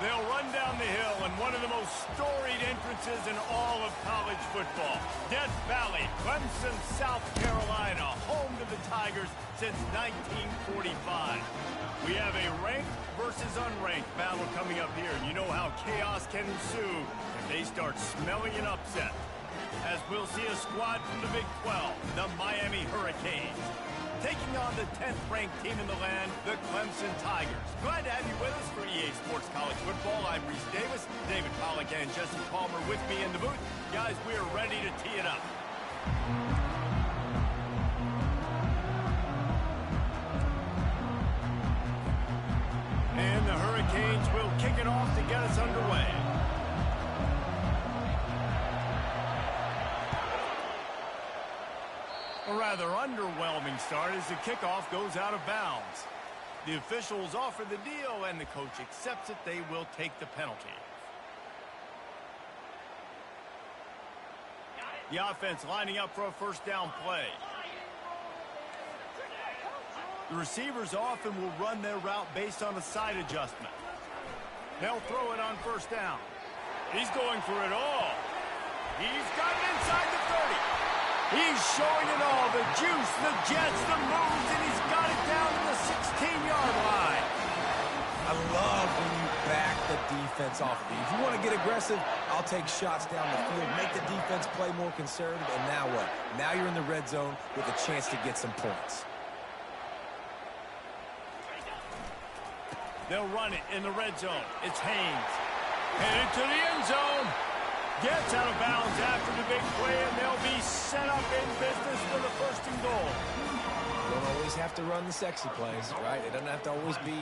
They'll run down the hill in one of the most storied entrances in all of college football. Death Valley, Clemson, South Carolina, home to the Tigers since 1945. We have a ranked versus unranked battle coming up here, and you know how chaos can ensue if they start smelling an upset. As we'll see a squad from the Big 12, the Miami Hurricanes, taking on the 10th-ranked team in the land, the Clemson Tigers. Glad to have you with us for EA Sports College Football. I'm Reese Davis, David Pollack, and Jesse Palmer with me in the booth. Guys, we are ready to tee it up. And the Hurricanes will kick it off to get us underway. A rather underwhelming start as the kickoff goes out of bounds. The officials offer the deal, and the coach accepts it. They will take the penalty. The offense lining up for a first down play. The receivers often will run their route based on a side adjustment. They'll throw it on first down. He's going for it all. He's got it inside the 30. He's showing it all, the juice, the jets, the moves, and he's got it down to the 16-yard line. I love when you back the defense off of you. If you want to get aggressive, I'll take shots down the field, make the defense play more conservative, and now what? Now you're in the red zone with a chance to get some points. They'll run it in the red zone. It's Haynes. Headed to the end zone. Gets out of bounds after the big play, and they'll be set up in business for the first and goal. You don't always have to run the sexy plays, right? It doesn't have to always be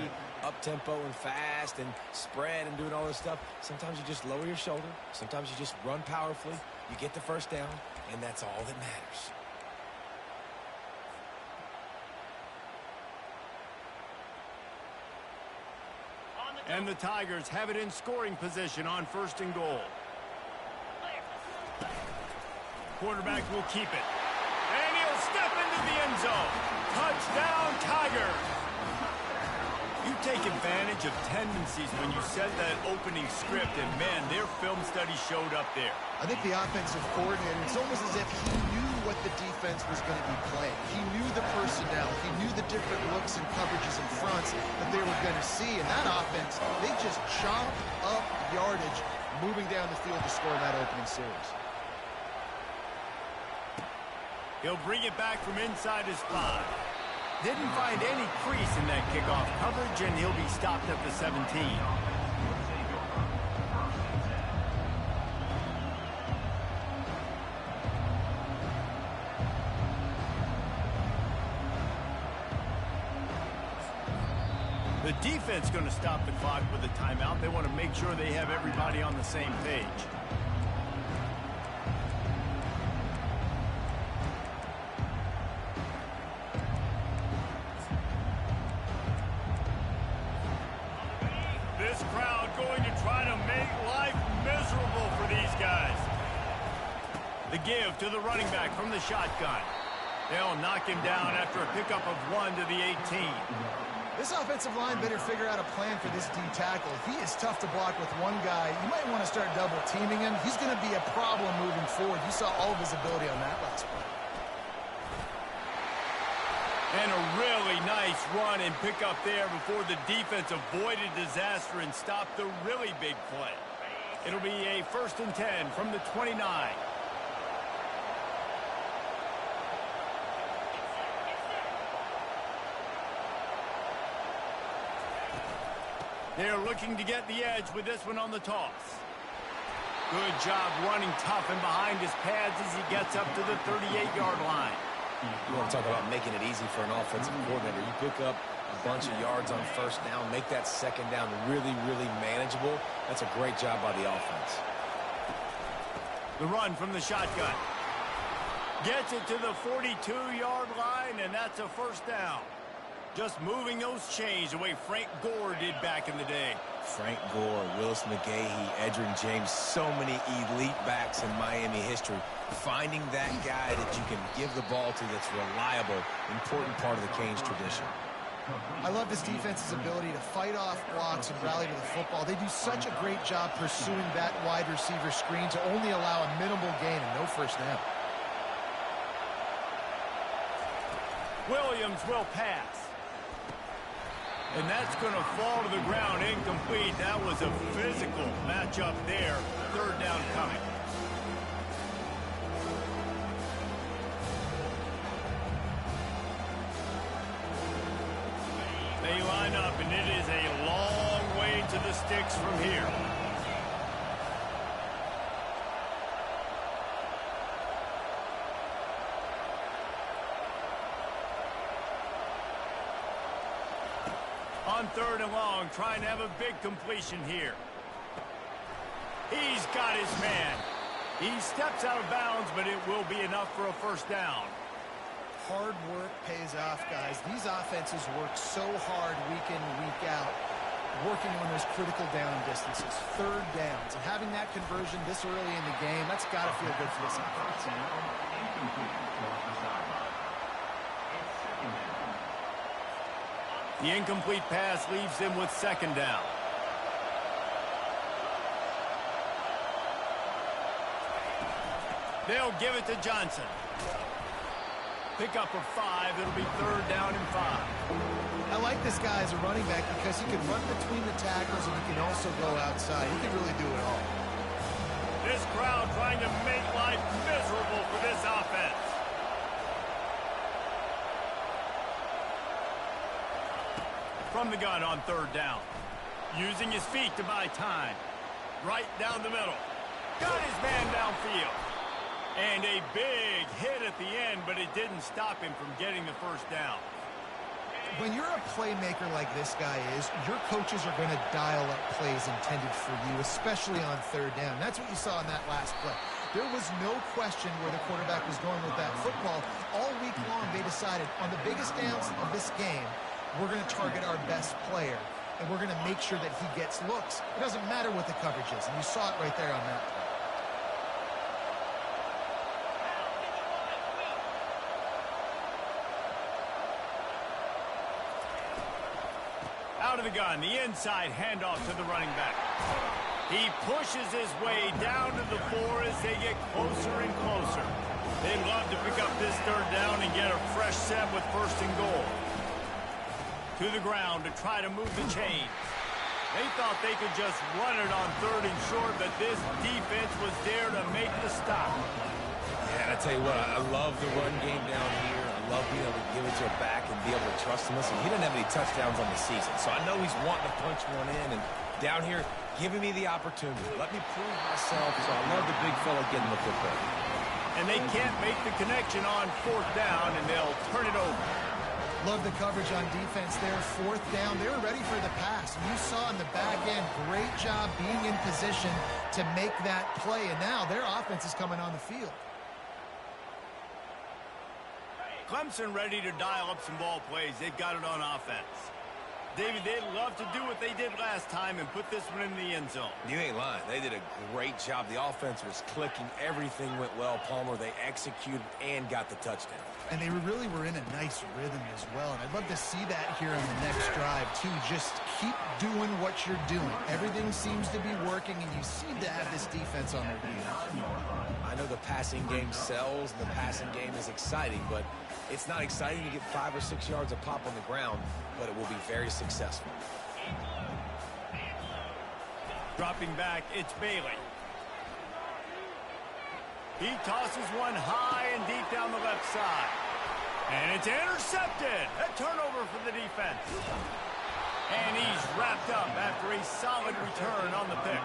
up-tempo and fast and spread and doing all this stuff. Sometimes you just lower your shoulder. Sometimes you just run powerfully. You get the first down, and that's all that matters. And the Tigers have it in scoring position on first and goal. Quarterback will keep it. And he'll step into the end zone. Touchdown, Tigers! You take advantage of tendencies when you set that opening script, and man, their film study showed up there. I think the offensive coordinator, it's almost as if he knew what the defense was going to be playing. He knew the personnel. He knew the different looks and coverages and fronts that they were going to see. And that offense, they just chopped up yardage moving down the field to score in that opening series. He'll bring it back from inside his 5. Didn't find any crease in that kickoff coverage, and he'll be stopped at the 17. The defense going to stop the clock with a timeout. They want to make sure they have everybody on the same page. This crowd going to try to make life miserable for these guys. The give to the running back from the shotgun. They'll knock him down after a pickup of 1 to the 18. This offensive line better figure out a plan for this D tackle. He is tough to block with one guy. You might want to start double teaming him. He's going to be a problem moving forward. You saw all of his ability on that last play. And a really nice run and pick up there before the defense avoided disaster and stopped the really big play. It'll be a 1st and 10 from the 29. They're looking to get the edge with this one on the toss. Good job running tough and behind his pads as he gets up to the 38-yard line. You want to talk about making it easy for an offensive coordinator. You pick up a bunch of yards on first down, make that second down really, really manageable. That's a great job by the offense. The run from the shotgun. Gets it to the 42-yard line, and that's a first down. Just moving those chains the way Frank Gore did back in the day. Frank Gore, Willis McGahee, Edgerrin James, so many elite backs in Miami history. Finding that guy that you can give the ball to that's reliable, important part of the Canes tradition. I love this defense's ability to fight off blocks and rally to the football. They do such a great job pursuing that wide receiver screen to only allow a minimal gain and no first down. Williams will pass. And that's going to fall to the ground incomplete. That was a physical matchup there. Third down coming. They line up, and it is a long way to the sticks from here. On third and long, trying to have a big completion here. He's got his man. He steps out of bounds, but it will be enough for a first down. Hard work pays off, guys. These offenses work so hard week in, week out, working on those critical down distances, third downs, and having that conversion this early in the game, that's got to feel good for this offense. The incomplete pass leaves them with second down. They'll give it to Johnson. Pick up of 5. It'll be third down and 5. I like this guy as a running back because he can run between the tackles and he can also go outside. He can really do it all. This crowd trying to make life miserable for this offense. From the gun on third down. Using his feet to buy time. Right down the middle. Got his man downfield. And a big hit at the end, but it didn't stop him from getting the first down. When you're a playmaker like this guy is, your coaches are going to dial up plays intended for you, especially on third down. That's what you saw in that last play. There was no question where the quarterback was going with that football. All week long, they decided on the biggest downs of this game, we're going to target our best player, and we're going to make sure that he gets looks. It doesn't matter what the coverage is, and you saw it right there on that play. Out of the gun, the inside handoff to the running back. He pushes his way down to the 4 as they get closer and closer. They'd love to pick up this third down and get a fresh set with first and goal. To the ground to try to move the chains. They thought they could just run it on third and short, but this defense was there to make the stop. Yeah, and I tell you what, I love the run game down here. I love being able to give it to a back and be able to trust him. Listen, he didn't have any touchdowns on the season, so I know he's wanting to punch one in. And down here, giving me the opportunity. Let me prove myself, so I love the big fella getting the football. And they can't make the connection on fourth down, and they'll turn it over. Love the coverage on defense there. Fourth down, they were ready for the pass. You saw in the back end, great job being in position to make that play. And now their offense is coming on the field. Clemson ready to dial up some ball plays. They've got it on offense. David, they'd love to do what they did last time and put this one in the end zone. You ain't lying. They did a great job. The offense was clicking. Everything went well, Palmer. They executed and got the touchdown. And they really were in a nice rhythm as well. And I'd love to see that here on the next drive, too. Just keep doing what you're doing. Everything seems to be working, and you seem to have this defense on their heels. I know the passing game sells, and the passing game is exciting, but it's not exciting to get 5 or 6 yards of pop on the ground, but it will be very successful. Dropping back, it's Bailey. He tosses one high and deep down the left side. And it's intercepted. A turnover for the defense. And he's wrapped up after a solid return on the pick.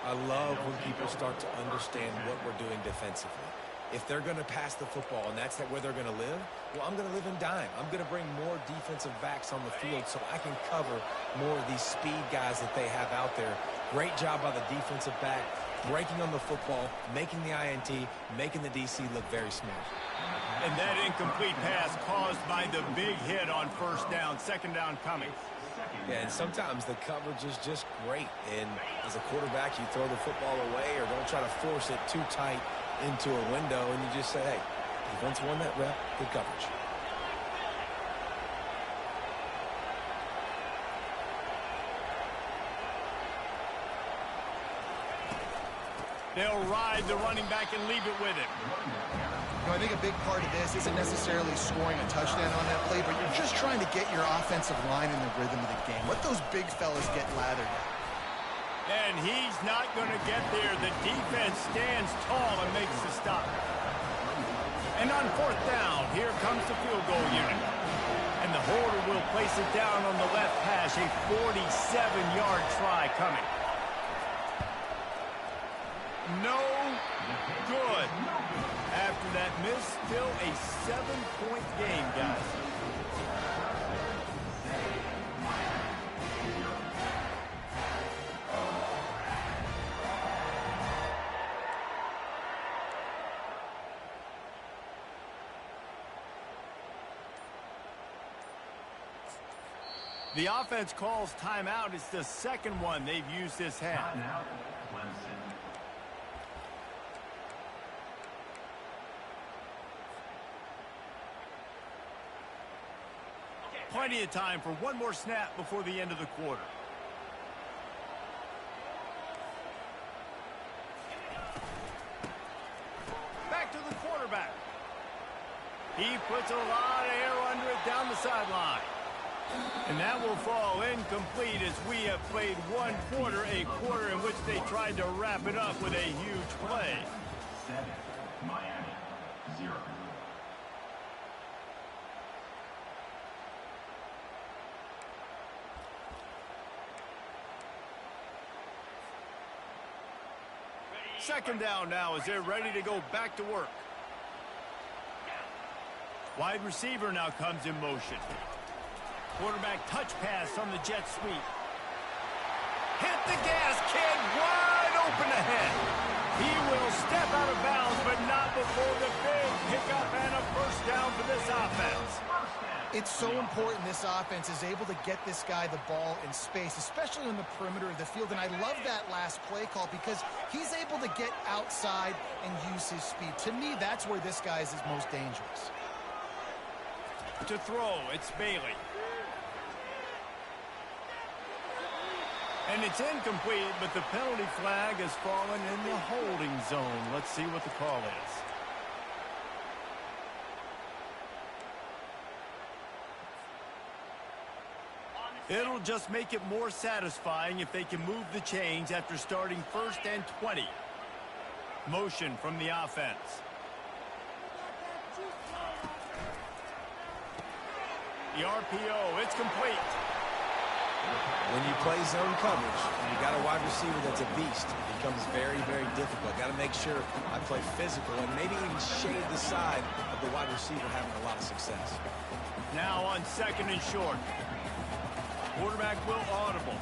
I love when people start to understand what we're doing defensively. If they're going to pass the football and that's where they're going to live, well, I'm going to live in dime. I'm going to bring more defensive backs on the field so I can cover more of these speed guys that they have out there. Great job by the defensive back, breaking on the football, making the INT, making the DC look very smart. And that incomplete pass caused by the big hit on first down, second down coming. Yeah, and sometimes the coverage is just great. And as a quarterback, you throw the football away or don't try to force it too tight into a window, and you just say, hey, defense won that rep, good coverage. They'll ride the running back and leave it with him. You know, I think a big part of this isn't necessarily scoring a touchdown on that play, but you're just trying to get your offensive line in the rhythm of the game. Let those big fellas get lathered up. And he's not going to get there. The defense stands tall and makes the stop. And on 4th down, here comes the field goal unit. And the holder will place it down on the left hash. A 47-yard try coming. No good. After that miss, still a 7-point game, guys. The offense calls timeout. It's the second one they've used this half. Clemson. Plenty of time for one more snap before the end of the quarter. Back to the quarterback. He puts a lot of air under it down the sideline. And that will fall incomplete as we have played one quarter, a quarter in which they tried to wrap it up with a huge play. 7, Miami, 0. Second down now as they're ready to go back to work. Wide receiver now comes in motion. Quarterback touch pass on the jet sweep. Hit the gas, kid, wide open ahead. He will step out of bounds, but not before the big pickup and a first down for this offense. It's so important this offense is able to get this guy the ball in space, especially on the perimeter of the field. And I love that last play call because he's able to get outside and use his speed. To me, that's where this guy is his most dangerous. To throw, it's Bailey. And it's incomplete, but the penalty flag has fallen in the holding zone. Let's see what the call is. It'll just make it more satisfying if they can move the chains after starting 1st and 20. Motion from the offense. The RPO, it's complete. When you play zone coverage, you got a wide receiver that's a beast. It becomes very, very difficult. Got to make sure I play physical and maybe even shade the side of the wide receiver having a lot of success. Now on 2nd and short. Quarterback will audible.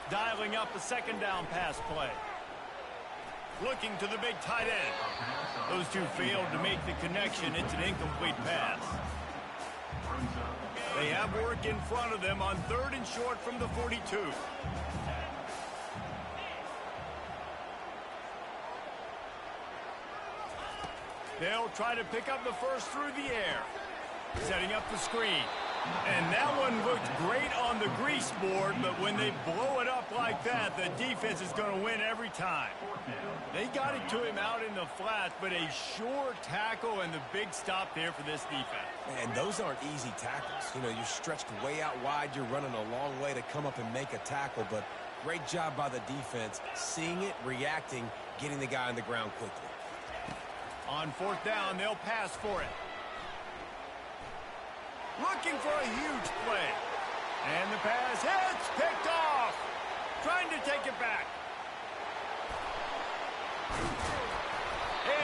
Dialing up a 2nd down pass play. Looking to the big tight end. Those two failed to make the connection. It's an incomplete pass. They have work in front of them on 3rd and short from the 42. They'll try to pick up the first through the air. Setting up the screen. And that one looked great on the grease board, but when they blow it up like that, the defense is going to win every time. They got it to him out in the flat, but a sure tackle and the big stop there for this defense. And those aren't easy tackles. You know, you're stretched way out wide. You're running a long way to come up and make a tackle, but great job by the defense, seeing it, reacting, getting the guy on the ground quickly. On 4th down, they'll pass for it. Looking for a huge play. And the pass hits, picked off. Trying to take it back.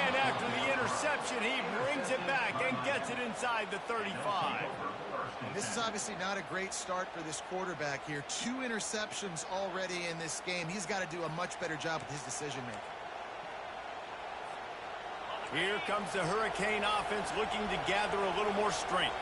And after the interception, he brings it back and gets it inside the 35. This is obviously not a great start for this quarterback here. 2 interceptions already in this game. He's got to do a much better job with his decision-making. Here comes the Hurricane offense looking to gather a little more strength.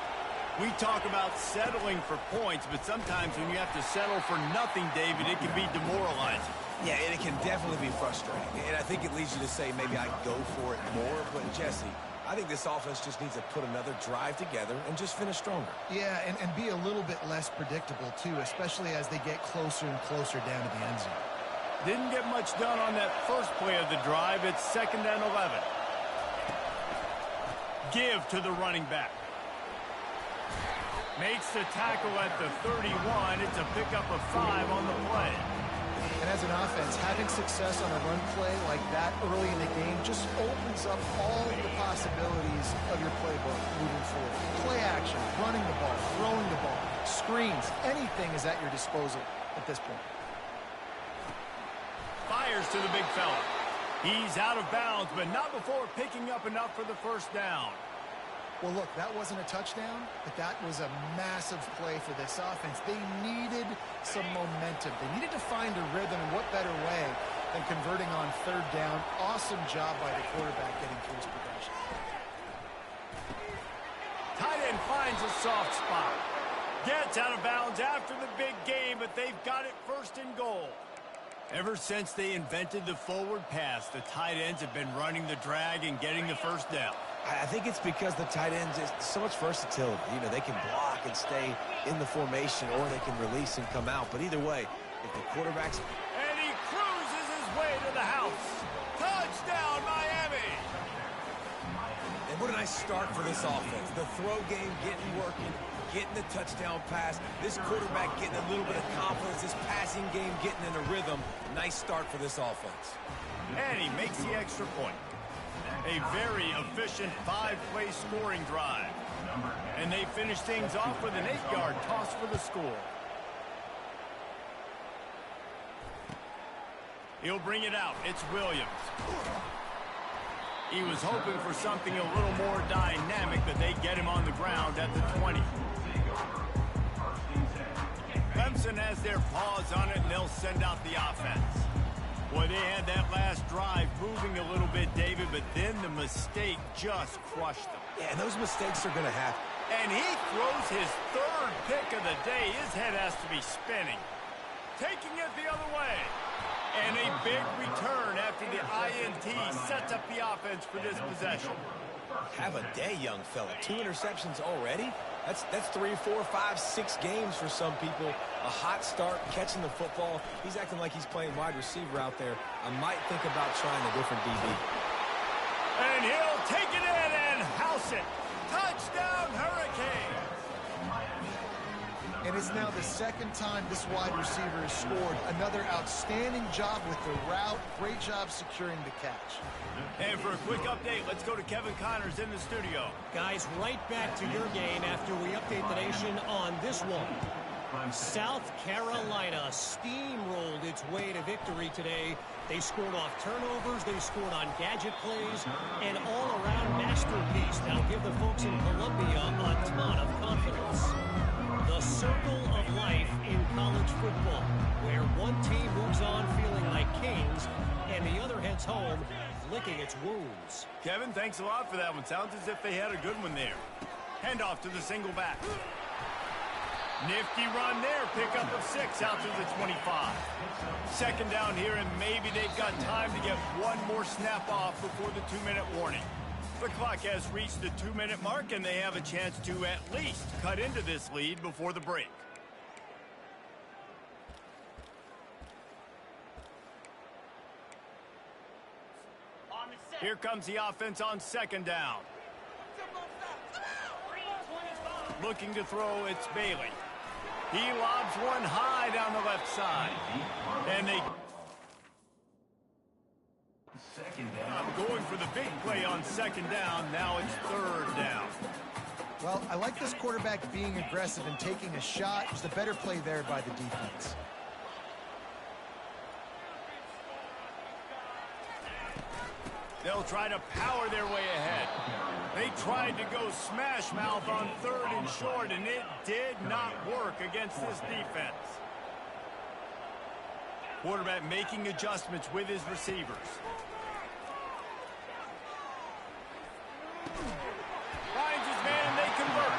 We talk about settling for points, but sometimes when you have to settle for nothing, David, it can be demoralizing. Yeah, and it can definitely be frustrating. And I think it leads you to say maybe I go for it more. But, Jesse, I I think this offense just needs to put another drive together and just finish stronger. Yeah, and be a little bit less predictable, too, especially as they get closer and closer down to the end zone. Didn't get much done on that first play of the drive. It's 2nd and 11. Give to the running back. Makes the tackle at the 31. It's a pickup of 5 on the play. And as an offense, having success on a run play like that early in the game just opens up all the possibilities of your playbook moving forward. Play action, running the ball, throwing the ball, screens, anything is at your disposal at this point. Fires to the big fella. He's out of bounds, but not before picking up enough for the first down. Well, look, that wasn't a touchdown, but that was a massive play for this offense. They needed some momentum. They needed to find a rhythm, and what better way than converting on 3rd down. Awesome job by the quarterback getting through his progression. Tight end finds a soft spot. Gets out of bounds after the big game, but they've got it 1st and goal. Ever since they invented the forward pass, the tight ends have been running the drag and getting the first down. I think it's because the tight ends is so much versatility. You know, they can block and stay in the formation, or they can release and come out. But either way, if the quarterback's... And he cruises his way to the house. Touchdown, Miami! And what a nice start for this offense. The throw game working, getting the touchdown pass. This quarterback getting a little bit of confidence. This passing game getting in a rhythm. Nice start for this offense. And he makes the extra point. A very efficient 5-play scoring drive. And they finish things off with an 8-yard toss for the score. He'll bring it out. It's Williams. He was hoping for something a little more dynamic, but they get him on the ground at the 20. Clemson has their paws on it, and they'll send out the offense. Boy, they had that last drive moving a little bit, David, but then the mistake just crushed them. Yeah, and those mistakes are going to happen. And he throws his 3rd pick of the day. His head has to be spinning. Taking it the other way. And a big return after the INT sets up the offense for this possession. Have a day, young fella. 2 interceptions already? That's 3, 4, 5, 6 games for some people. A hot start, catching the football. He's acting like he's playing wide receiver out there. I might think about trying a different DB. And he'll take it in and house it. Touchdown, Hurricane. And it's now the 2nd time this wide receiver has scored. Another outstanding job with the route. Great job securing the catch. And for a quick update, let's go to Kevin Connors in the studio. Guys, right back to your game after we update the nation on this one. South Carolina steamrolled its way to victory today. They scored off turnovers, they scored on gadget plays, an all-around masterpiece that'll give the folks in Columbia a ton of confidence. The circle of life in college football, where one team moves on feeling like kings, and the other heads home licking its wounds. Kevin, thanks a lot for that one. Sounds as if they had a good one there. Handoff to the single back. Nifty run there. Pickup of 6 out to the 25. 2nd down here, and maybe they've got time to get one more snap off before the 2-minute warning. The clock has reached the 2-minute mark, and they have a chance to at least cut into this lead before the break. Here comes the offense on 2nd down. Looking to throw, it's Bailey. He lobs one high down the left side. And they... going for the big play on 2nd down. Now it's 3rd down. Well, I like this quarterback being aggressive and taking a shot. It was the better play there by the defense. They'll try to power their way ahead. They tried to go smash mouth on 3rd and short, and it did not work against this defense. Quarterback making adjustments with his receivers. Finds his man, and they convert.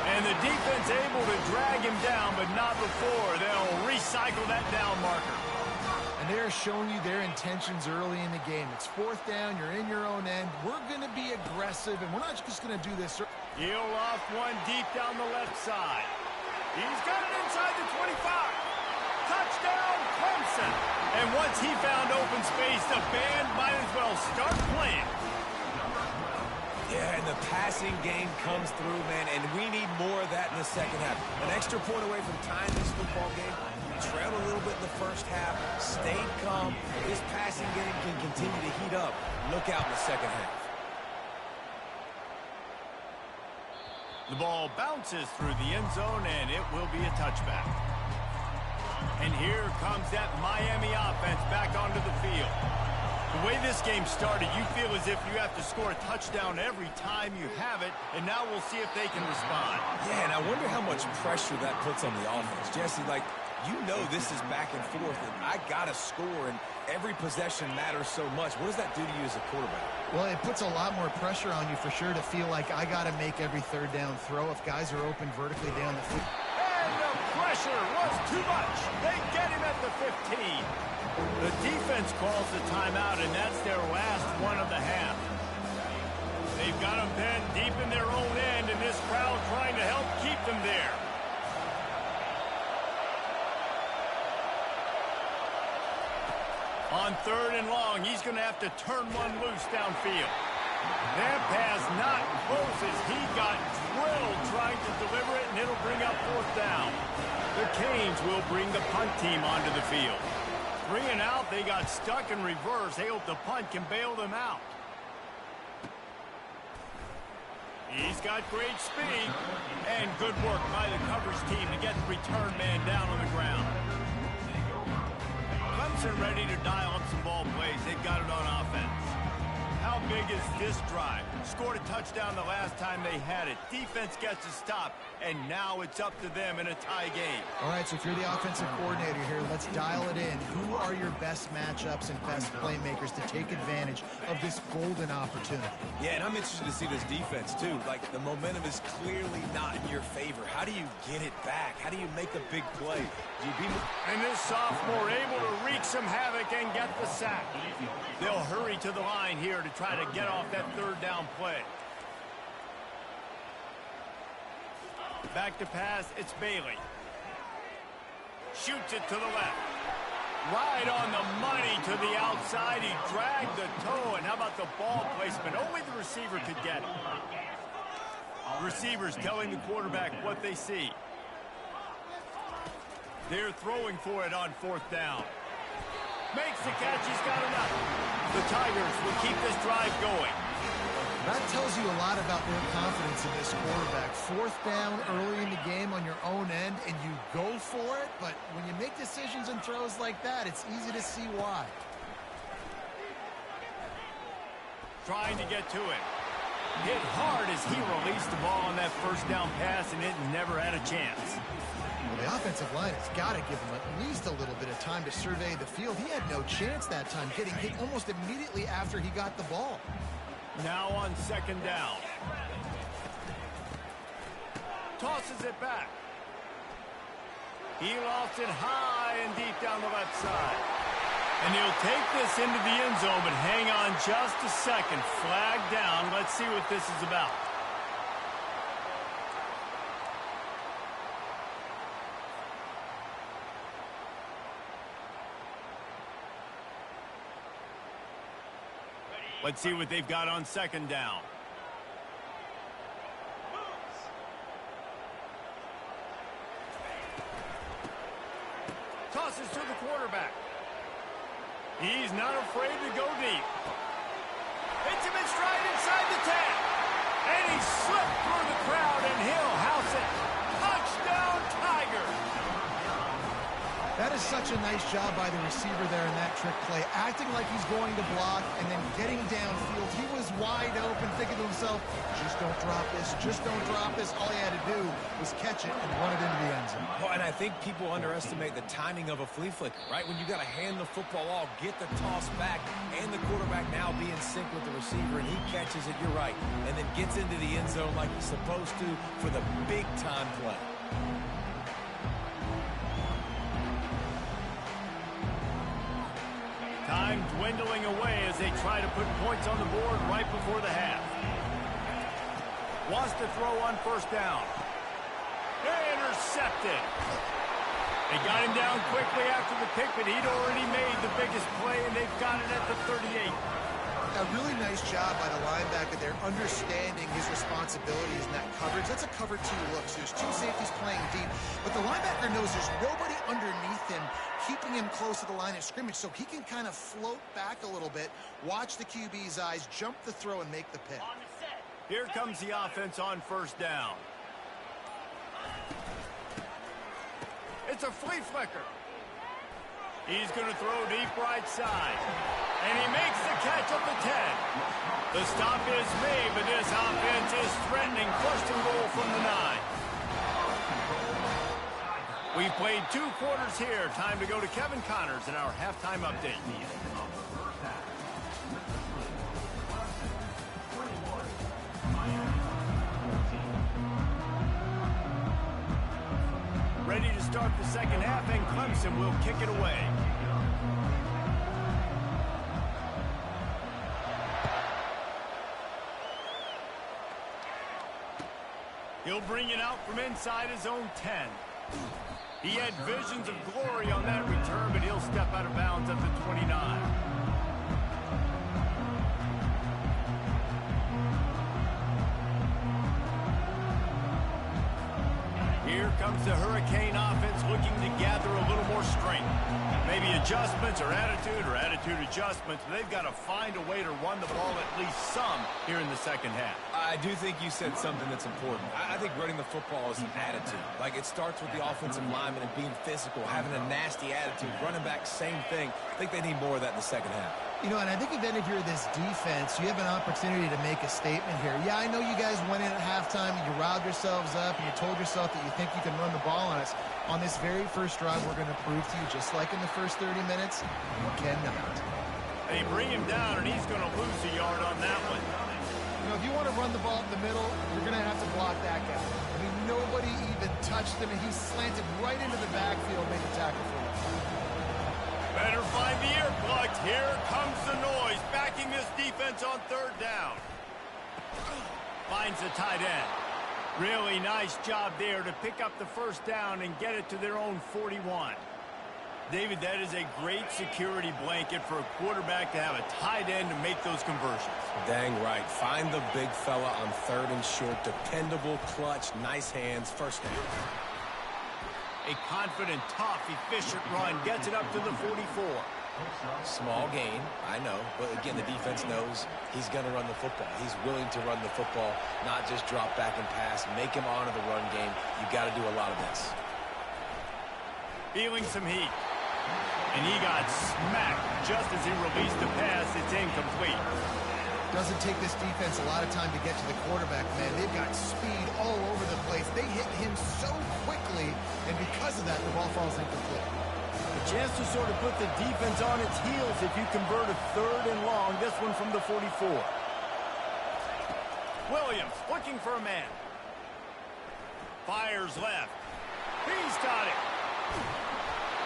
And the defense able to drag him down, but not before. They'll recycle that down marker. And they're showing you their intentions early in the game. It's fourth down. You're in your own end. We're going to be aggressive, and we're not just going to do this. He'll off one deep down the left side. He's got it inside the 25. Touchdown, Clemson. And once he found open space, the band might as well start playing. Yeah, and the passing game comes through, man, and we need more of that in the second half. An extra point away from tying this football game. Trailed a little bit in the first half, stayed calm. If this passing game can continue to heat up, look out in the second half. The ball bounces through the end zone, and it will be a touchback. And here comes that Miami offense back onto the field. The way this game started, you feel as if you have to score a touchdown every time you have it, and now we'll see if they can respond. Yeah, and I wonder how much pressure that puts on the offense. Jesse, like, you know this is back and forth, and I got to score, and every possession matters so much. What does that do to you as a quarterback? Well, it puts a lot more pressure on you for sure to feel like I got to make every third down throw if guys are open vertically down the field. And the pressure was too much. They get him at the 15. The defense calls the timeout, and that's their last one of the half. They've got them then deep in their own end, and this crowd trying to help keep them there. On third and long, he's going to have to turn one loose downfield. That pass not close as he got drilled trying to deliver it, and it'll bring up fourth down. The Canes will bring the punt team onto the field. 3 and out, they got stuck in reverse. They hope the punt can bail them out. He's got great speed and good work by the coverage team to get the return man down on the ground. Clemson ready to dial up some ball plays. They've got it on offense. How big is this drive? Scored a touchdown the last time they had it. Defense gets a stop, and now it's up to them in a tie game. All right, so if you're the offensive coordinator here, let's dial it in. Who are your best matchups and best playmakers to take advantage of this golden opportunity? Yeah, and I'm interested to see this defense, too. Like, the momentum is clearly not in your favor. How do you get it back? How do you make a big play? Do you And this sophomore able to wreak some havoc and get the sack. They'll hurry to the line here to try to get off that third down play. Back to pass, it's Bailey. Shoots it to the left. Right on the money to the outside. He dragged the toe, and how about the ball placement? Only the receiver could get it. Receivers telling the quarterback what they see. They're throwing for it on fourth down. Makes the catch, he's got enough. The Tigers will keep this drive going. That tells you a lot about their confidence in this quarterback. Fourth down early in the game on your own end, and you go for it, but when you make decisions and throws like that, it's easy to see why. Trying to get to it. Hit hard as he released the ball on that first down pass, and it never had a chance. Well, the offensive line has got to give him at least a little bit of time to survey the field. He had no chance that time, getting hit almost immediately after he got the ball. Now on second down. Tosses it back. He lofts it high and deep down the left side. And he'll take this into the end zone, but hang on just a second. Flag down. Let's see what this is about. Let's see what they've got on second down. Tosses to the quarterback. He's not afraid to go deep. Hits him in stride inside the 10. And he slipped through the crowd, and he'll house it. Touchdown, Tigers. That is such a nice job by the receiver there in that trick play, acting like he's going to block and then getting downfield. He was wide open, thinking to himself, just don't drop this, just don't drop this. All he had to do was catch it and run it into the end zone. Well, and I think people underestimate the timing of a flea flicker, right? When you got to hand the football off, get the toss back, and the quarterback now be in sync with the receiver, and he catches it, you're right, and then gets into the end zone like he's supposed to for the big-time play. Time dwindling away as they try to put points on the board right before the half. Wants to throw on first down. Intercepted. They got him down quickly after the pick, but he'd already made the biggest play, and they've got it at the 38. A really nice job by the linebacker there, understanding his responsibilities in that coverage. That's a cover two look, so there's two safeties playing deep. But the linebacker knows there's nobody underneath him, keeping him close to the line of scrimmage, so he can kind of float back a little bit, watch the QB's eyes, jump the throw, and make the pick. Here comes the offense on first down. It's a flea flicker. He's going to throw deep right side. And he makes the catch at the 10. The stop is made, but this offense is threatening first and goal from the 9. We've played 2 quarters here. Time to go to Kevin Connors in our halftime update. Ready to start the second half, and Clemson will kick it away. He'll bring it out from inside his own 10. He had visions of glory on that return, but he'll step out of bounds at the 29. Here comes the Hurricane offense looking to gather a little more strength. Maybe adjustments or attitude adjustments. But they've got to find a way to run the ball at least some here in the second half. I do think you said something that's important. I think running the football is an attitude. Like, it starts with the offensive lineman and being physical, having a nasty attitude. Running back, same thing. I think they need more of that in the second half. You know, and I think even if you're this defense, you have an opportunity to make a statement here. Yeah, I know you guys went in at halftime and you riled yourselves up and you told yourself that you think you can run the ball on us. On this very first drive, we're going to prove to you, just like in the first 30 minutes, you cannot. They bring him down, and he's going to lose a yard on that one. You know, if you want to run the ball up the middle, you're going to have to block that guy. I mean, nobody even touched him, and he slanted right into the backfield, made the tackle for him. Better find the earplugs. Here comes the noise, backing this defense on third down. Finds the tight end. Really nice job there to pick up the first down and get it to their own 41. David, that is a great security blanket for a quarterback to have a tight end to make those conversions. Dang right. Find the big fella on third and short. Dependable, clutch, nice hands, first down. A confident, tough, efficient run gets it up to the 44. Small gain, I know, but again, the defense knows he's going to run the football. He's willing to run the football, not just drop back and pass, make him honor the run game. You got to do a lot of this. Feeling some heat. And he got smacked just as he released the pass. It's incomplete. Doesn't take this defense a lot of time to get to the quarterback, man. They've got speed all over the place. They hit him so quickly, and because of that, the ball falls incomplete. A chance to sort of put the defense on its heels if you convert a third and long. This one from the 44. Williams looking for a man. Fires left. He's got it.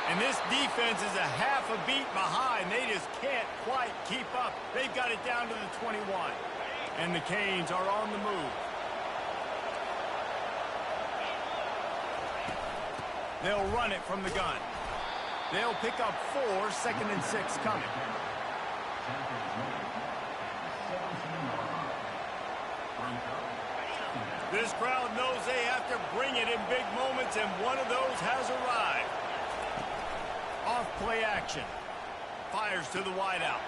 And this defense is a half a beat behind. They just can't quite keep up. They've got it down to the 21. And the Canes are on the move. They'll run it from the gun. They'll pick up 4, second and 6 coming. This crowd knows they have to bring it in big moments, and one of those has arrived. Off play action. Fires to the wideout.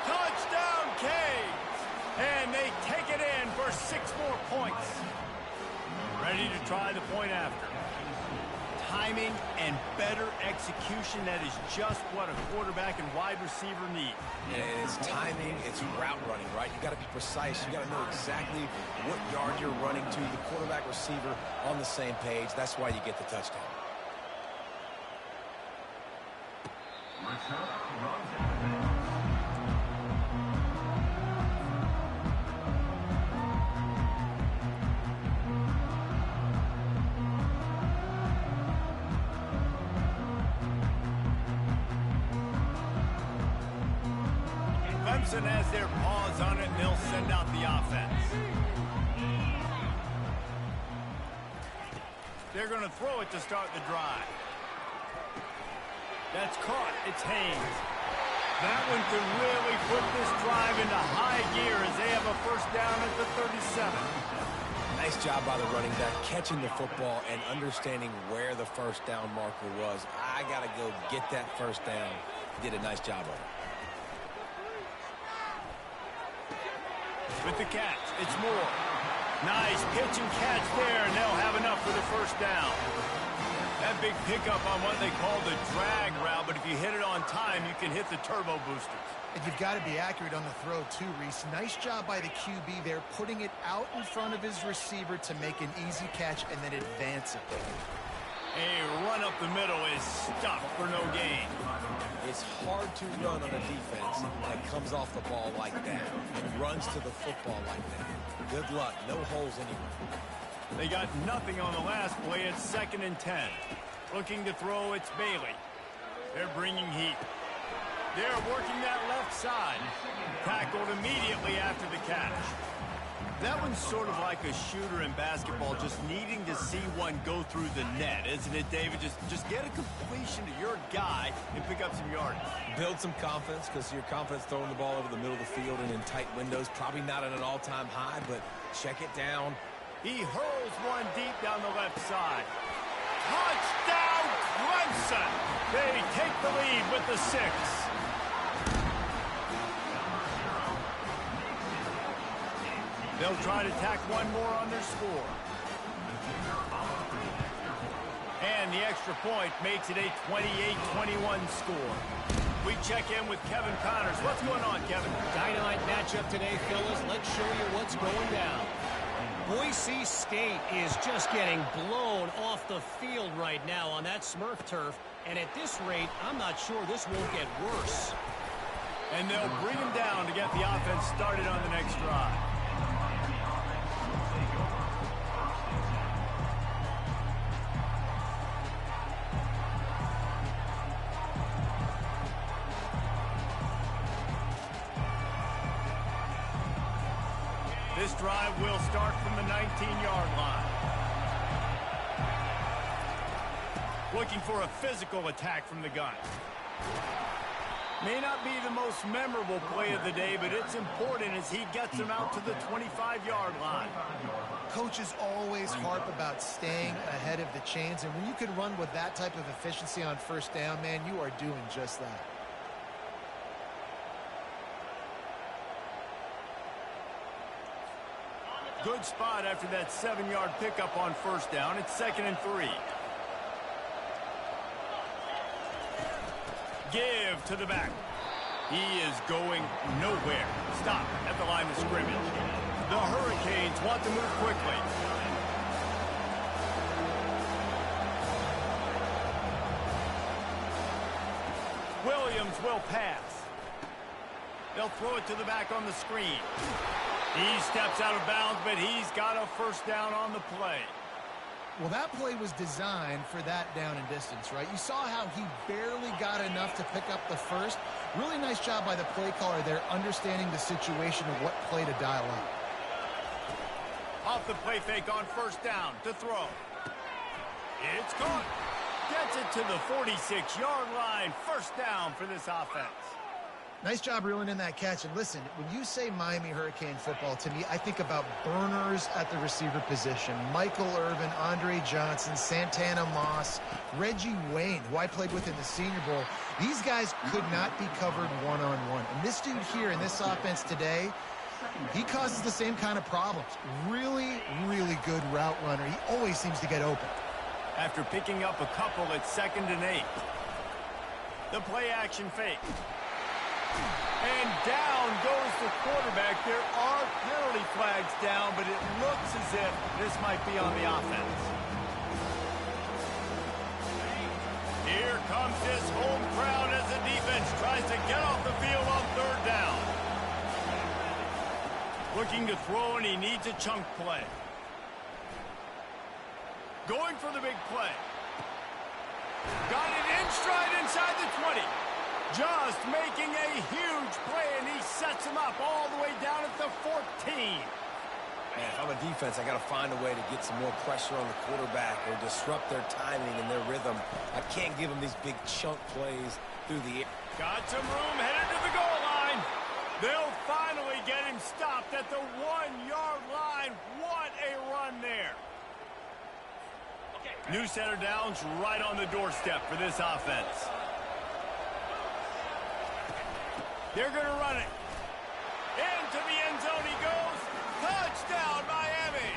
Touchdown, Canes! And they take it in for 6 more points. Ready to try the point after. Timing and better execution, that is just what a quarterback and wide receiver need. And it's timing, it's route running, right? You got to be precise. You got to know exactly what yard you're running to. The quarterback, receiver on the same page. That's why you get the touchdown. Clemson has their paws on it, and they'll send out the offense. They're going to throw it to start the drive. That's caught. It's Haynes. That one could really put this drive into high gear as they have a first down at the 37. Nice job by the running back, catching the football and understanding where the first down marker was. I got to go get that first down. He did a nice job of it. With the catch, it's Moore. Nice pitch and catch there, and they'll have enough for the first down. That big pickup on what they call the drag route, but if you hit it on time, you can hit the turbo boosters. And you've got to be accurate on the throw, too, Reese. Nice job by the QB there, putting it out in front of his receiver to make an easy catch and then advance it. A run up the middle is stuffed for no gain. It's hard to run on a defense that comes off the ball like that and runs to the football like that. Good luck. No holes anywhere. They got nothing on the last play. It's 2nd and 10. Looking to throw, it's Bailey. They're bringing heat. They're working that left side. Tackled immediately after the catch. That one's sort of like a shooter in basketball, just needing to see one go through the net, isn't it, David? Just get a completion to your guy and pick up some yardage. Build some confidence, because your confidence throwing the ball over the middle of the field and in tight windows, probably not at an all-time high, but check it down. He hurls one deep down the left side. Touchdown, Clemson! They take the lead with the 6. They'll try to tack one more on their score. And the extra point makes it a 28-21 score. We check in with Kevin Connors. What's going on, Kevin? Dynamite matchup today, fellas. Let's show you what's going down. Boise State is just getting blown off the field right now on that Smurf turf. And at this rate, I'm not sure this won't get worse. And they'll bring him down to get the offense started on the next drive. This drive will start from the 19-yard line. Looking for a physical attack from the gun. May not be the most memorable play of the day, but it's important as he gets them out to the 25-yard line. Coaches always harp about staying ahead of the chains, and when you can run with that type of efficiency on first down, man, you are doing just that. Good spot after that 7-yard pickup on first down. It's 2nd and 3. Give to the back. He is going nowhere. Stop at the line of scrimmage. The Hurricanes want to move quickly. Williams will pass. They'll throw it to the back on the screen. He steps out of bounds, but he's got a first down on the play. Well, that play was designed for that down and distance, right? You saw how he barely got enough to pick up the first. Really nice job by the play caller there, understanding the situation of what play to dial up. Off the play fake on first down to throw. It's caught. Gets it to the 46-yard line. First down for this offense. Nice job reeling in that catch. And listen, when you say Miami Hurricane football, to me, I think about burners at the receiver position. Michael Irvin, Andre Johnson, Santana Moss, Reggie Wayne, who I played with in the Senior Bowl. These guys could not be covered one-on-one. And this dude here in this offense today, he causes the same kind of problems. Really, really good route runner. He always seems to get open. After picking up a couple, it's 2nd and 8. The play action fake. And down goes the quarterback. There are penalty flags down, but it looks as if this might be on the offense. Here comes this home crowd as the defense tries to get off the field on 3rd down. Looking to throw, and he needs a chunk play. Going for the big play. Got it in stride inside the 20. Just making a huge play, and he sets him up all the way down at the 14. Man, if I'm a defense, I got to find a way to get some more pressure on the quarterback or disrupt their timing and their rhythm. I can't give them these big chunk plays through the air. Got some room, headed to the goal line. They'll finally get him stopped at the 1-yard line. What a run there. New set of downs right on the doorstep for this offense. They're going to run it. Into the end zone he goes. Touchdown, Miami.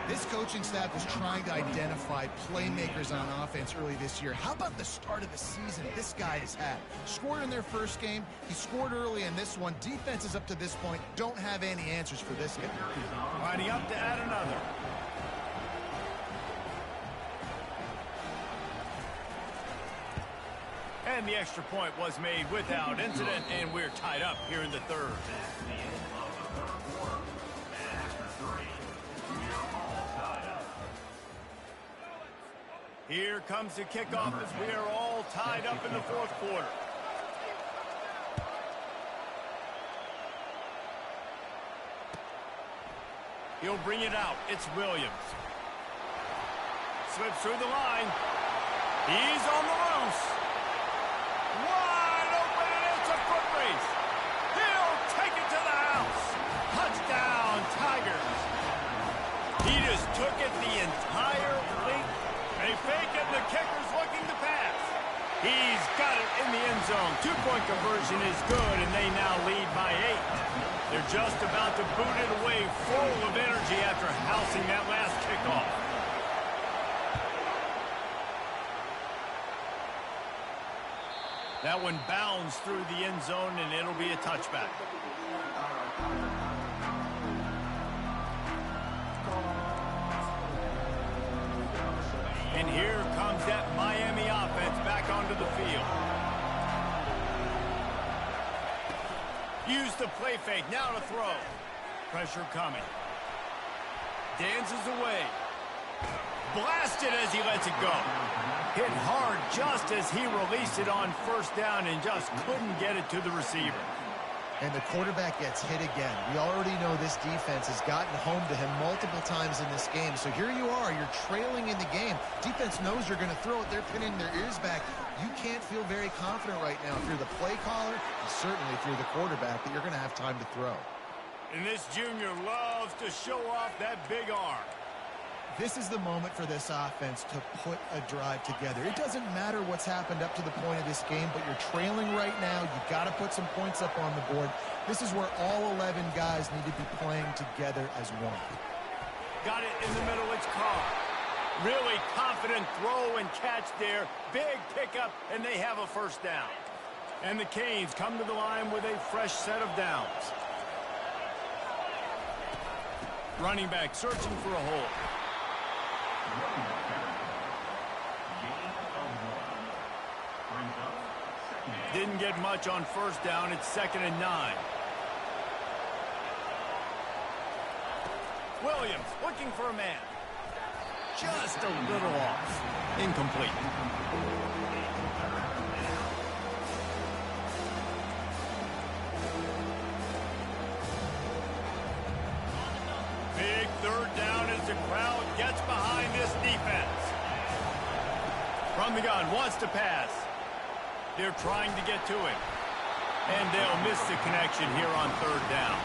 This coaching staff was trying to identify playmakers on offense early this year. How about the start of the season this guy has had? Scored in their first game. He scored early in this one. Defenses up to this point don't have any answers for this guy. Lining up to add another. And the extra point was made without incident, and we're tied up here in the third. Here comes the kickoff as we are all tied up in the fourth quarter. He'll bring it out. It's Williams. Slips through the line. He's on the loose. Wide open, and it's a foot race. He'll take it to the house. Touchdown, Tigers. He just took it the entire length. They fake it, and the kicker's looking to pass. He's got it in the end zone. Two-point conversion is good, and they now lead by 8. They're just about to boot it away, full of energy after housing that last kickoff. That one bounds through the end zone, and it'll be a touchback. And here comes that Miami offense back onto the field. Use the play fake, now to throw. Pressure coming. Dances away. Blasted as he lets it go. Hit hard just as he released it on first down and just couldn't get it to the receiver. And the quarterback gets hit again. We already know this defense has gotten home to him multiple times in this game. So here you are, you're trailing in the game. Defense knows you're going to throw it. They're pinning their ears back. You can't feel very confident right now if you're the play caller, and certainly if you're the quarterback, that you're going to have time to throw. And this junior loves to show off that big arm. This is the moment for this offense to put a drive together. It doesn't matter what's happened up to the point of this game, but you're trailing right now. You've got to put some points up on the board. This is where all 11 guys need to be playing together as one. Got it in the middle, it's Carr. Really confident throw and catch there. Big pickup, and they have a first down. And the Canes come to the line with a fresh set of downs. Running back searching for a hole. Didn't get much on first down. It's 2nd and 9. Williams looking for a man. Just a little off. Incomplete. Big third down as the crowd gets behind this defense. From the gun, wants to pass. They're trying to get to him. And they'll miss the connection here on third down.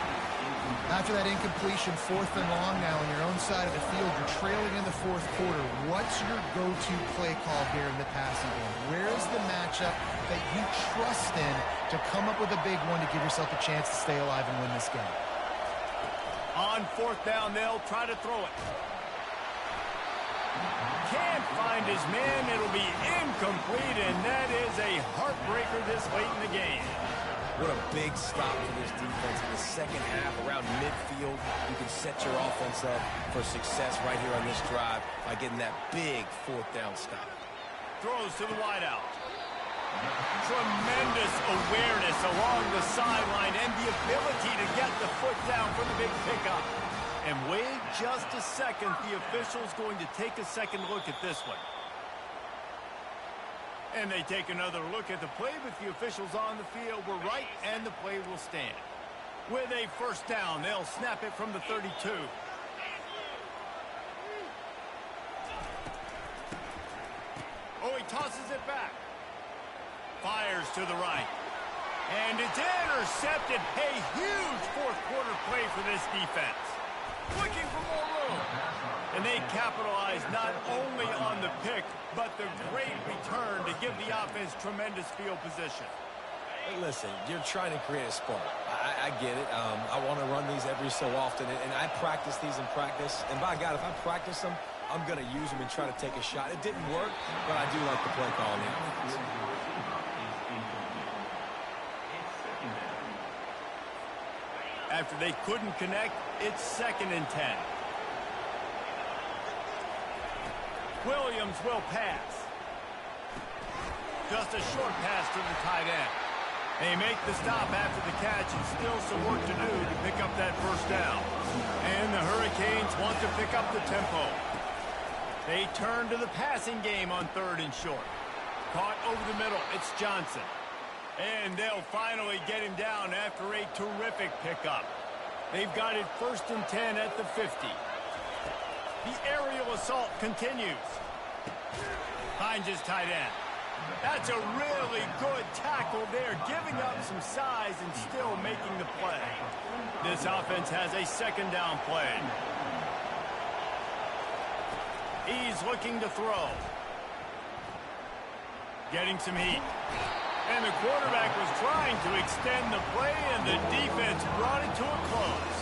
After that incompletion, 4th and long now on your own side of the field, you're trailing in the 4th quarter. What's your go-to play call here in the passing game? Where is the matchup that you trust in to come up with a big one to give yourself a chance to stay alive and win this game? On 4th down, they'll try to throw it. Can't find his man. It'll be incomplete, and that is a heartbreaker this late in the game. What a big stop for this defense in the second half around midfield. You can set your offense up for success right here on this drive by getting that big 4th down stop. Throws to the wideout. Tremendous awareness along the sideline and the ability to get the foot down for the big pickup. And wait just a second. The official's going to take a second look at this one. And they take another look at the play, but the officials on the field were right, and the play will stand. With a first down, they'll snap it from the 32. Oh, he tosses it back. Fires to the right. And it's intercepted. A huge fourth quarter play for this defense. Looking for more room. And they capitalize not only on the pick, but the great return to give the offense tremendous field position. Hey, listen, you're trying to create a spark. I get it. I want to run these every so often, and I practice these in practice. And by God, if I practice them, I'm going to use them and try to take a shot. It didn't work, but I do like the play call in the offense. After they couldn't connect, it's 2nd and 10. Williams will pass. Just a short pass to the tight end. They make the stop after the catch, and still some work to do to pick up that first down. And the Hurricanes want to pick up the tempo. They turn to the passing game on 3rd and short. Caught over the middle. It's Johnson. And they'll finally get him down after a terrific pickup. They've got it 1st and 10 at the 50. The aerial assault continues. Finds his tight end. That's a really good tackle there, giving up some size and still making the play. This offense has a 2nd down play. He's looking to throw. Getting some heat. And the quarterback was trying to extend the play, and the defense brought it to a close.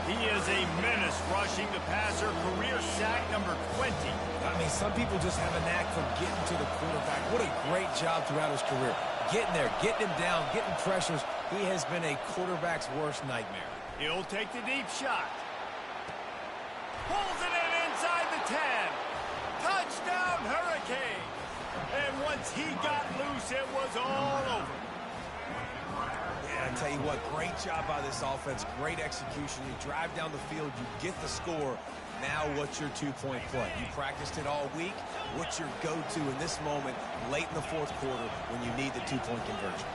He is a menace rushing the passer, career sack number 20. I mean, some people just have a knack for getting to the quarterback. What a great job throughout his career. Getting there, getting him down, getting pressures. He has been a quarterback's worst nightmare. He'll take the deep shot. Pulls it in inside the 10. Touchdown, Hurricane. And once he got loose, it was all over. Yeah, I tell you what, great job by this offense. Great execution. You drive down the field, you get the score. Now what's your two-point play? You practiced it all week. What's your go-to in this moment late in the fourth quarter when you need the two-point conversion?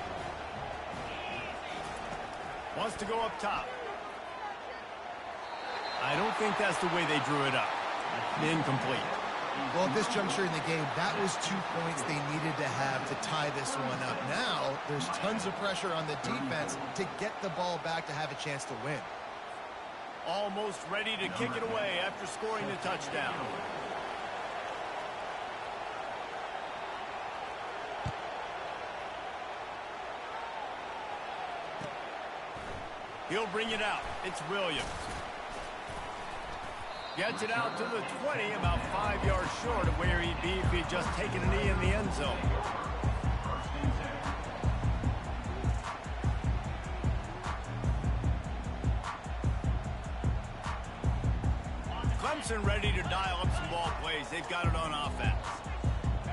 Wants to go up top. I don't think that's the way they drew it up. Incomplete. Well, at this juncture in the game, that was 2 points they needed to have to tie this one up. Now, there's tons of pressure on the defense to get the ball back to have a chance to win. Almost ready to kick it away after scoring the touchdown. He'll bring it out. It's Williams. Gets it out to the 20, about 5 yards short of where he'd be if he'd just taken a knee in the end zone. Clemson ready to dial up some ball plays. They've got it on offense.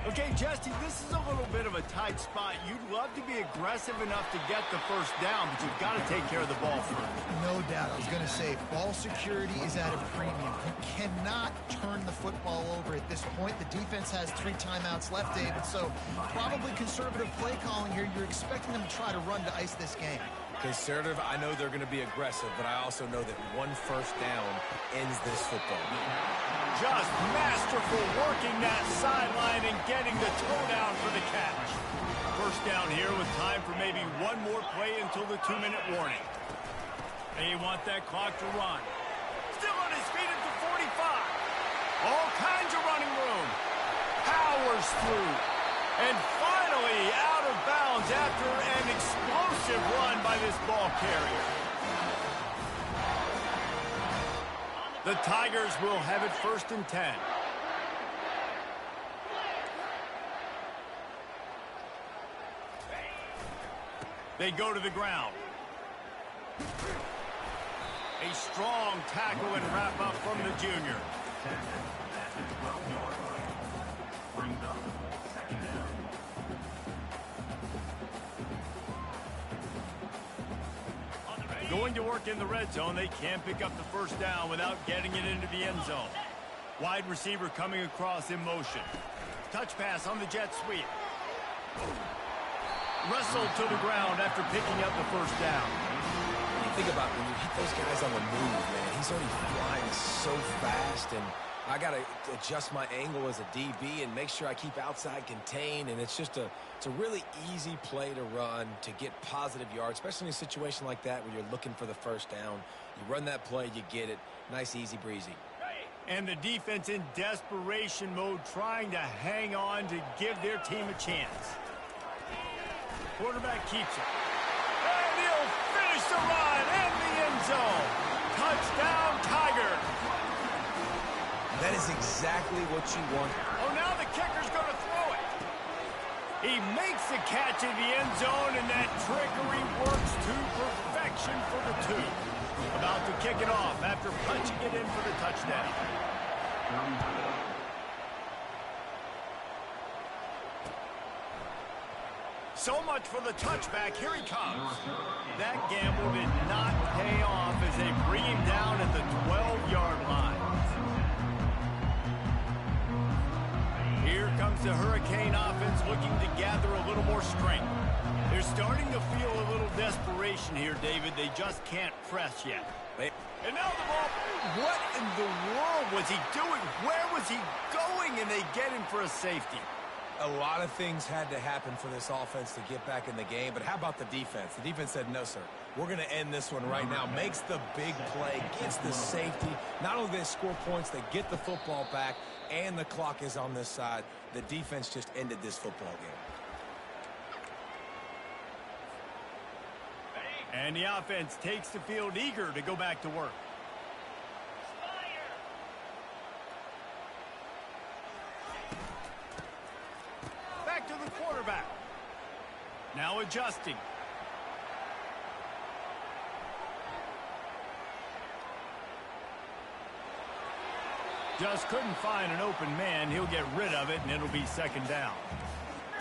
Okay, Jesse, this is a little bit of a tight spot. You'd love to be aggressive enough to get the first down, but you've got to take care of the ball first. No doubt. I was going to say, ball security is at a premium. You cannot turn the football over at this point. The defense has 3 timeouts left, David, so probably conservative play calling here. You're expecting them to try to run to ice this game. Conservative, I know they're going to be aggressive, but I also know that 1 first down ends this football game. Just masterful working that sideline and getting the toe down for the catch. First down here with time for maybe 1 more play until the 2-minute warning. They want that clock to run. Still on his feet at the 45. All kinds of running room. Powers through. And finally out of bounds after an explosive run by this ball carrier. The Tigers will have it 1st and 10. They go to the ground. A strong tackle and wrap up from the junior. Going to work in the red zone, they can't pick up the first down without getting it into the end zone. Wide receiver coming across in motion. Touch pass on the jet sweep. Wrestled to the ground after picking up the first down. You think about when you hit those guys on the move, man, he's already flying so fast, and I got to adjust my angle as a DB and make sure I keep outside contained, and it's a really easy play to run to get positive yards, especially in a situation like that where you're looking for the first down. You run that play, you get it. Nice, easy breezy. And the defense in desperation mode, trying to hang on to give their team a chance. Quarterback keeps it. And he'll finish the run in the end zone. Touchdown, Tigers. That is exactly what you want. Oh, now the kicker's going to throw it. He makes the catch in the end zone, and that trickery works to perfection for the two. About to kick it off after punching it in for the touchdown. So much for the touchback. Here he comes. That gamble did not pay off as they bring him down at the 12-yard line. Here comes the Hurricane offense looking to gather a little more strength. They're starting to feel a little desperation here, David. They just can't press yet. And now the ball. What in the world was he doing? Where was he going? And they get him for a safety. A lot of things had to happen for this offense to get back in the game, but how about the defense? The defense said, no, sir. We're going to end this one right now. Makes the big play, gets the safety. Not only do they score points, they get the football back, and the clock is on this side. The defense just ended this football game. And the offense takes the field eager to go back to work. Back to the quarterback. Now adjusting. Just couldn't find an open man. He'll get rid of it, and it'll be second down.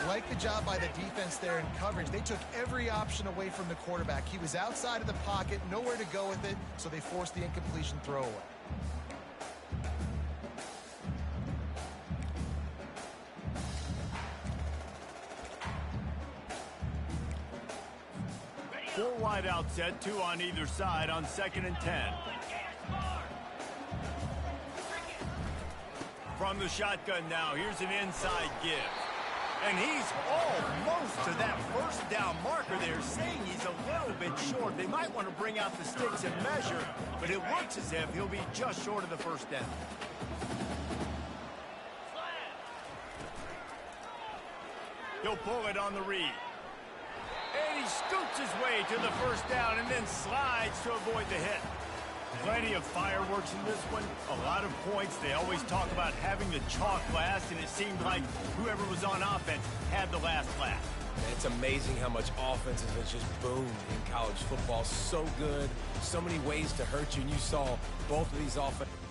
Like the job by the defense there in coverage. They took every option away from the quarterback. He was outside of the pocket, nowhere to go with it, so they forced the incompletion throwaway. Four wide out set, two on either side on 2nd and 10. From the shotgun now, here's an inside give. And he's almost to that first down marker there, saying he's a little bit short. They might want to bring out the sticks and measure, but it looks as if he'll be just short of the first down. He'll pull it on the read. And he scoots his way to the first down and then slides to avoid the hit. Plenty of fireworks in this one. A lot of points. They always talk about having the chalk last, and it seemed like whoever was on offense had the last laugh. It's amazing how much offense has just boomed in college football. So good. So many ways to hurt you. And you saw both of these offenses.